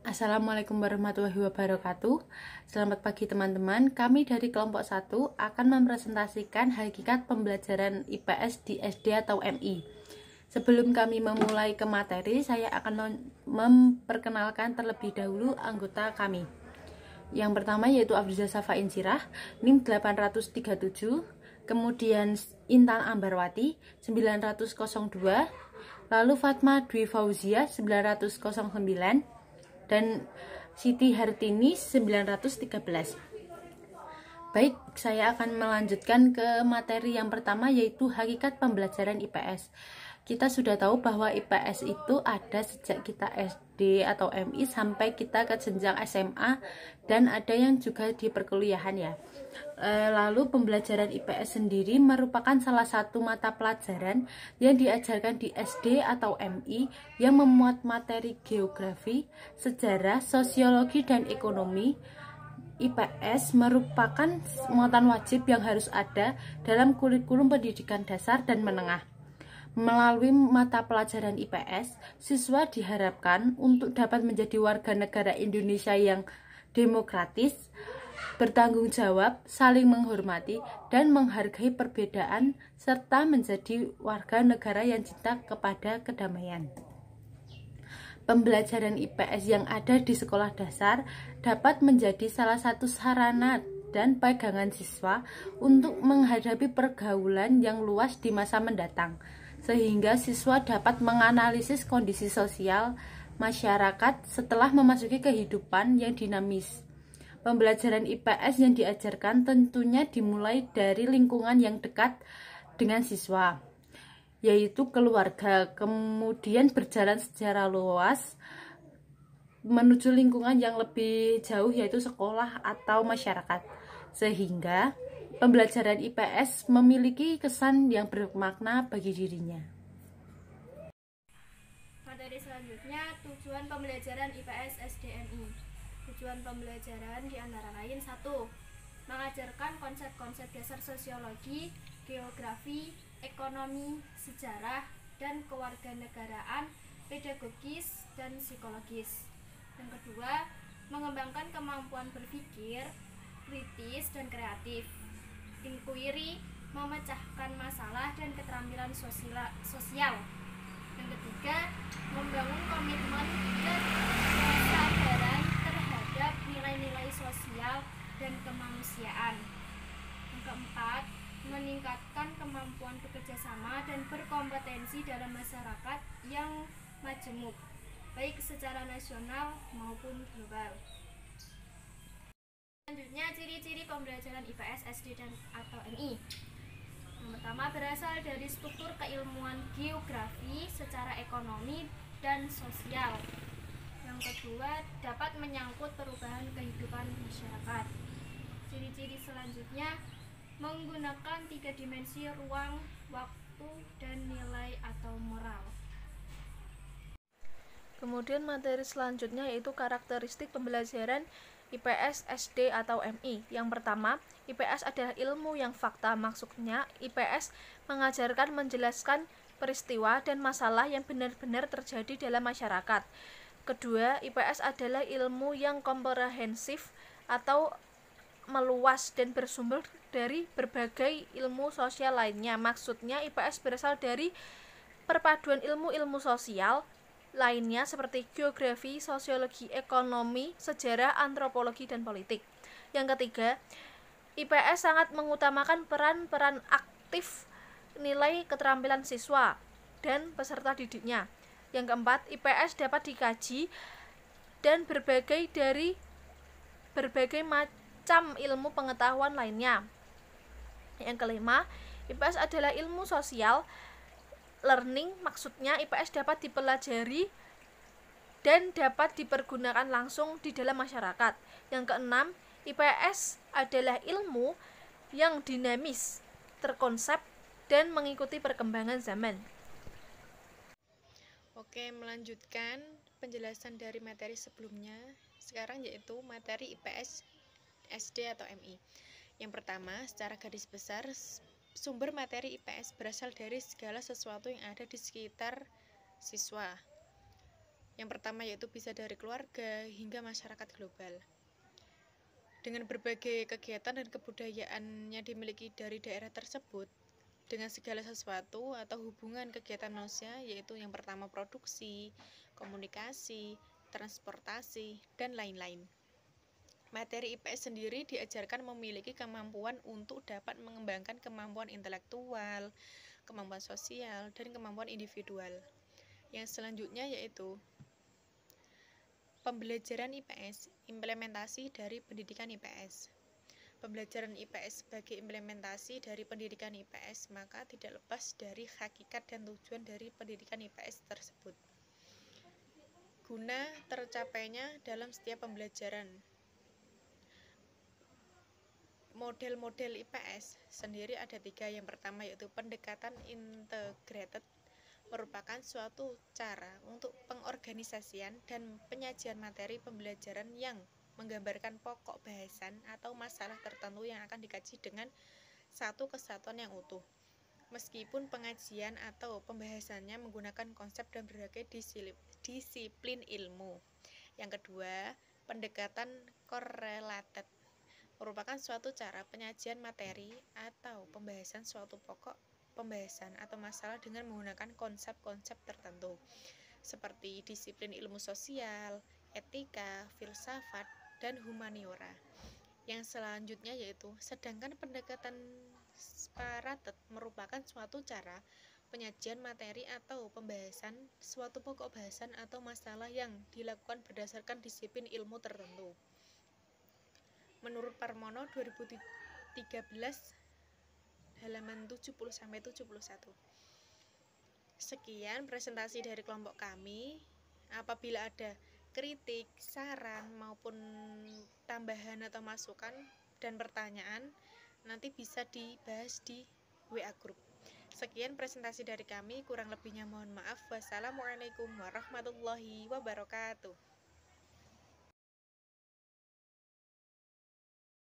Assalamualaikum warahmatullahi wabarakatuh. Selamat pagi teman-teman. Kami dari kelompok 1 akan mempresentasikan hakikat pembelajaran IPS di SD atau MI. Sebelum kami memulai ke materi, saya akan memperkenalkan terlebih dahulu anggota kami. Yang pertama yaitu Afrizza Safa Insirah, NIM 837, kemudian Intan Ambarwati 902, lalu Fatma Dwi Fauzia 909, dan Siti Hartini 913. Baik, saya akan melanjutkan ke materi yang pertama yaitu hakikat pembelajaran IPS. Kita sudah tahu bahwa IPS itu ada sejak kita SD atau MI sampai kita ke jenjang SMA, dan ada yang juga di perkuliahan ya. Lalu pembelajaran IPS sendiri merupakan salah satu mata pelajaran yang diajarkan di SD atau MI yang memuat materi geografi, sejarah, sosiologi, dan ekonomi. IPS merupakan muatan wajib yang harus ada dalam kurikulum pendidikan dasar dan menengah. Melalui mata pelajaran IPS, siswa diharapkan untuk dapat menjadi warga negara Indonesia yang demokratis, bertanggung jawab, saling menghormati, dan menghargai perbedaan, serta menjadi warga negara yang cinta kepada kedamaian. Pembelajaran IPS yang ada di sekolah dasar dapat menjadi salah satu sarana dan pegangan siswa untuk menghadapi pergaulan yang luas di masa mendatang, sehingga siswa dapat menganalisis kondisi sosial masyarakat setelah memasuki kehidupan yang dinamis. Pembelajaran IPS yang diajarkan tentunya dimulai dari lingkungan yang dekat dengan siswa, yaitu keluarga, kemudian berjalan secara luas menuju lingkungan yang lebih jauh yaitu sekolah atau masyarakat, sehingga pembelajaran IPS memiliki kesan yang bermakna bagi dirinya. Materi selanjutnya, tujuan pembelajaran IPS SDMI. Tujuan pembelajaran diantara lain: 1. Mengajarkan konsep-konsep dasar sosiologi, geografi, ekonomi, sejarah, dan kewarganegaraan, pedagogis, dan psikologis. Yang kedua, mengembangkan kemampuan berpikir kritis dan kreatif, inquiry, memecahkan masalah, dan keterampilan sosial. Yang ketiga, membangun komitmen dan kesadaran terhadap nilai-nilai sosial dan kemanusiaan. Yang keempat, meningkatkan kemampuan bekerjasama dan berkompetensi dalam masyarakat yang majemuk, baik secara nasional maupun global. Selanjutnya, ciri-ciri pembelajaran IPS SD dan atau MI. Yang pertama, berasal dari struktur keilmuan geografi secara ekonomi dan sosial. Yang kedua, dapat menyangkut perubahan kehidupan masyarakat. Ciri-ciri selanjutnya, menggunakan 3 dimensi ruang, waktu, dan nilai atau moral. Kemudian materi selanjutnya yaitu karakteristik pembelajaran IPS SD atau MI. Yang pertama, IPS adalah ilmu yang fakta. Maksudnya, IPS mengajarkan menjelaskan peristiwa dan masalah yang benar-benar terjadi dalam masyarakat. Kedua, IPS adalah ilmu yang komprehensif atau meluas dan bersumber dari berbagai ilmu sosial lainnya. Maksudnya, IPS berasal dari perpaduan ilmu-ilmu sosial lainnya seperti geografi, sosiologi, ekonomi, sejarah, antropologi, dan politik. Yang ketiga, IPS sangat mengutamakan peran-peran aktif nilai keterampilan siswa dan peserta didiknya. Yang keempat, IPS dapat dikaji dan berbagai macam ilmu pengetahuan lainnya. Yang kelima, IPS adalah ilmu sosial learning. Maksudnya, IPS dapat dipelajari dan dapat dipergunakan langsung di dalam masyarakat. Yang keenam, IPS adalah ilmu yang dinamis, terkonsep, dan mengikuti perkembangan zaman. Oke, melanjutkan penjelasan dari materi sebelumnya, sekarang yaitu materi IPS SD atau MI. Yang pertama, secara garis besar, sumber materi IPS berasal dari segala sesuatu yang ada di sekitar siswa. Yang pertama yaitu bisa dari keluarga hingga masyarakat global. Dengan berbagai kegiatan dan kebudayaan yang dimiliki dari daerah tersebut, dengan segala sesuatu atau hubungan kegiatan manusia, yaitu yang pertama produksi, komunikasi, transportasi, dan lain-lain. Materi IPS sendiri diajarkan memiliki kemampuan untuk dapat mengembangkan kemampuan intelektual, kemampuan sosial, dan kemampuan individual. Yang selanjutnya yaitu pembelajaran IPS, implementasi dari pendidikan IPS. Pembelajaran IPS sebagai implementasi dari pendidikan IPS maka tidak lepas dari hakikat dan tujuan dari pendidikan IPS tersebut. Guna tercapainya dalam setiap pembelajaran. Model-model IPS sendiri ada 3. Yang pertama yaitu pendekatan integrated, merupakan suatu cara untuk pengorganisasian dan penyajian materi pembelajaran yang menggambarkan pokok bahasan atau masalah tertentu yang akan dikaji dengan satu kesatuan yang utuh. Meskipun pengajian atau pembahasannya menggunakan konsep dan berbagai disiplin ilmu. Yang kedua, pendekatan correlated, merupakan suatu cara penyajian materi atau pembahasan suatu pokok pembahasan atau masalah dengan menggunakan konsep-konsep tertentu seperti disiplin ilmu sosial, etika, filsafat, dan humaniora. Yang selanjutnya yaitu sedangkan pendekatan sparated merupakan suatu cara penyajian materi atau pembahasan suatu pokok bahasan atau masalah yang dilakukan berdasarkan disiplin ilmu tertentu. Menurut Parmono 2013 halaman 70-71. Sekian presentasi dari kelompok kami. Apabila ada kritik, saran maupun tambahan atau masukan dan pertanyaan, nanti bisa dibahas di WA Group. Sekian presentasi dari kami, kurang lebihnya mohon maaf. Wassalamualaikum warahmatullahi wabarakatuh.